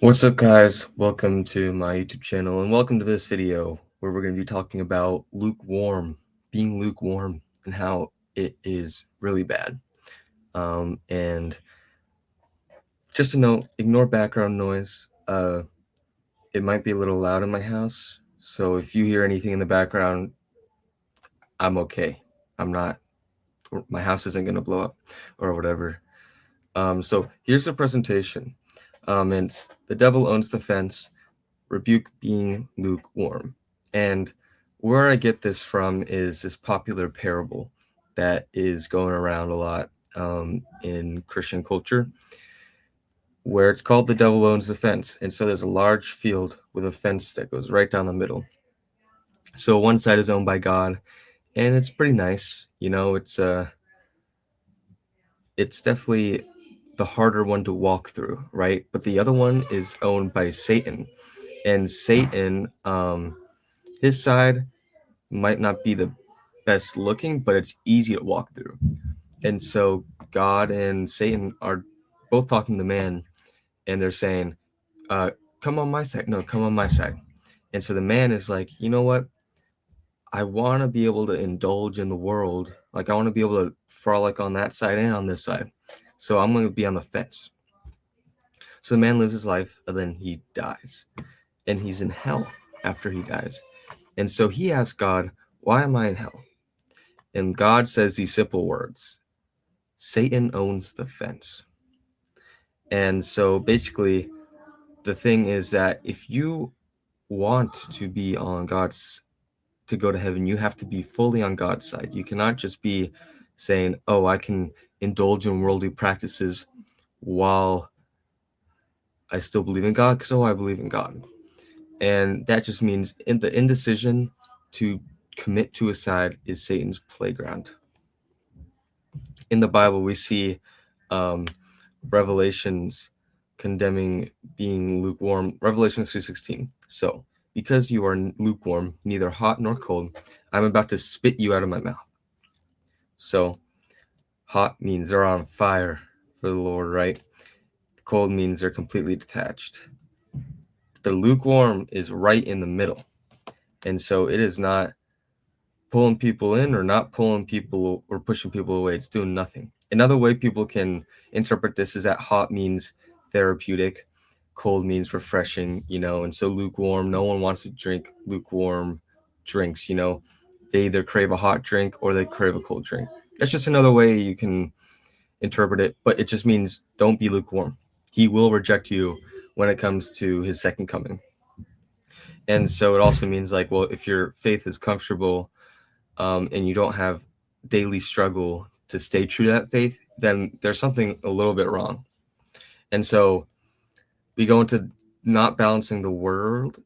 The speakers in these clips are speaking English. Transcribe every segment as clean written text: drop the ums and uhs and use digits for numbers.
What's up, guys? Welcome to my YouTube channel and welcome to this video where we're going to be talking about being lukewarm, and how it is really bad. And just a note, ignore background noise. It might be a little loud in my house, so if you hear anything in the background, I'm okay. My house isn't going to blow up or whatever. So here's the presentation. It's the devil owns the fence. Rebuke being lukewarm. And where I get this from is this popular parable that is going around a lot in Christian culture, where it's called the devil owns the fence. And so there's a large field with a fence that goes right down the middle. So one side is owned by God, and it's pretty nice. It's definitely the harder one to walk through, right? But the other one is owned by Satan. And Satan, his side might not be the best looking, but it's easy to walk through. And so God and Satan are both talking to man, and they're saying, come on my side. No, come on my side. And so the man is like, you know what? I want to be able to indulge in the world. Like, I want to be able to frolic on that side and on this side. So I'm going to be on the fence. So the man lives his life, and then he dies. And he's in hell after he dies. And so he asks God, why am I in hell? And God says these simple words: Satan owns the fence. And so basically, the thing is that if you want to be to go to heaven, you have to be fully on God's side. You cannot just be saying, oh, I can indulge in worldly practices while I still believe in God, because, I believe in God. And that just means the indecision to commit to a side is Satan's playground. In the Bible, we see Revelations condemning being lukewarm. Revelation 3:16. So, because you are lukewarm, neither hot nor cold, I'm about to spit you out of my mouth. So, hot means they're on fire for the Lord, right? Cold means they're completely detached. The lukewarm is right in the middle. And so it is not pulling people in or not pulling people or pushing people away. It's doing nothing. Another way people can interpret this is that hot means therapeutic, cold means refreshing, and so lukewarm, no one wants to drink lukewarm drinks, they either crave a hot drink or they crave a cold drink. That's just another way you can interpret it, but it just means don't be lukewarm. He will reject you when it comes to his second coming. And so it also means, like, well, if your faith is comfortable, and you don't have daily struggle to stay true to that faith, then there's something a little bit wrong. And so we go into not balancing the world.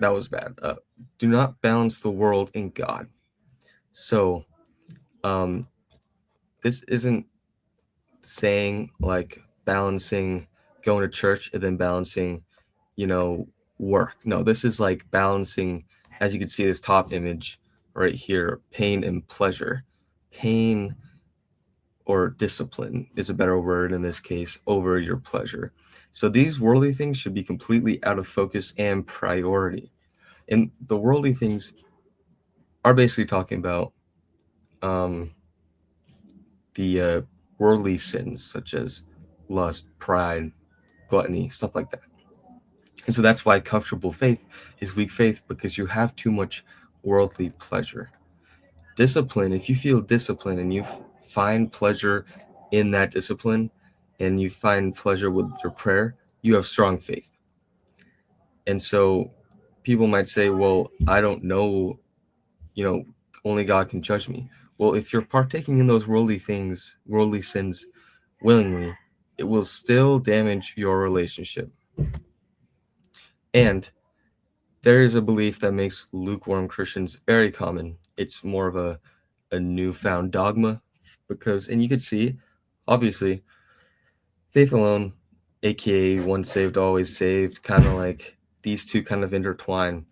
That was bad. Do not balance the world in God. So this isn't saying like balancing going to church and then balancing, work. No, this is like balancing, as you can see this top image right here, pain and pleasure. Pain or discipline is a better word in this case, over your pleasure. So these worldly things should be completely out of focus and priority. And the worldly things are basically talking about the worldly sins, such as lust, pride, gluttony, stuff like that. And so that's why comfortable faith is weak faith, because you have too much worldly pleasure. Discipline, if you feel discipline and you find pleasure in that discipline, and you find pleasure with your prayer, you have strong faith. And so people might say, well, I don't know, only God can judge me. Well, if you're partaking in those worldly things, worldly sins willingly, it will still damage your relationship. And there is a belief that makes lukewarm Christians very common. It's more of a newfound dogma, and you could see, obviously, faith alone, aka once saved, always saved, kind of like these two kind of intertwine.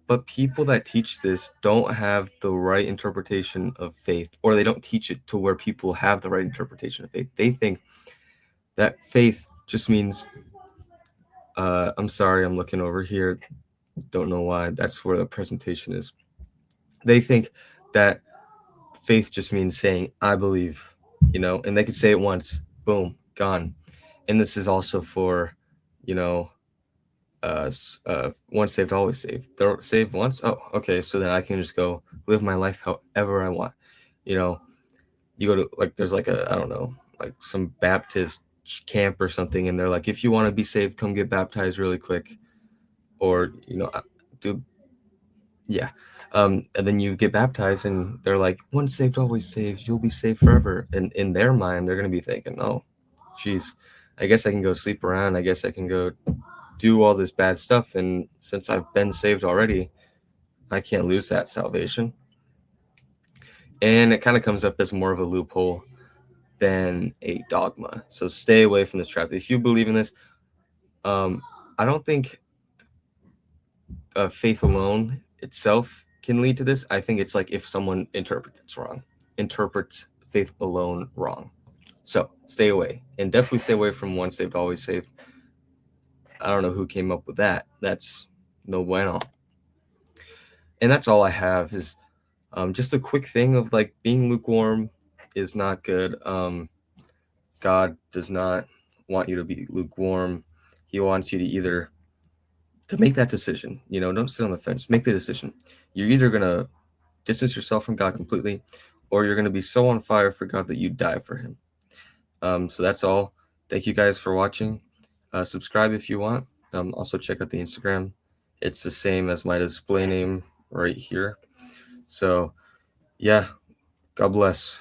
But people that teach this don't have the right interpretation of faith, or they don't teach it to where people have the right interpretation of faith. They think that faith just means, I'm sorry, I'm looking over here. Don't know why. That's where the presentation is. They think that faith just means saying, I believe, and they could say it once, boom, gone. And this is also for, you know, once saved, always saved. Don't save once. Oh, okay. So then I can just go live my life however I want. You know, you go to like, there's like I don't know, like some Baptist camp or something. And they're like, if you want to be saved, come get baptized really quick. Or, do, yeah. And then you get baptized and they're like, once saved, always saved. You'll be saved forever. And in their mind, they're going to be thinking, oh, geez, I guess I can go sleep around. I guess I can go do all this bad stuff. And since I've been saved already, I can't lose that salvation. And it kind of comes up as more of a loophole than a dogma. So stay away from this trap. If you believe in this, I don't think faith alone itself can lead to this. I think it's like if someone interprets faith alone wrong. So stay away, and definitely stay away from once saved, always saved. I don't know who came up with that. That's no bueno. And that's all I have is just a quick thing of like being lukewarm is not good. God does not want you to be lukewarm. He wants you to either to make that decision. Don't sit on the fence. Make the decision. You're either gonna distance yourself from God completely, or you're gonna be so on fire for God that you die for Him. So that's all. Thank you guys for watching. Subscribe if you want. Also check out the Instagram. It's the same as my display name right here. So yeah, God bless.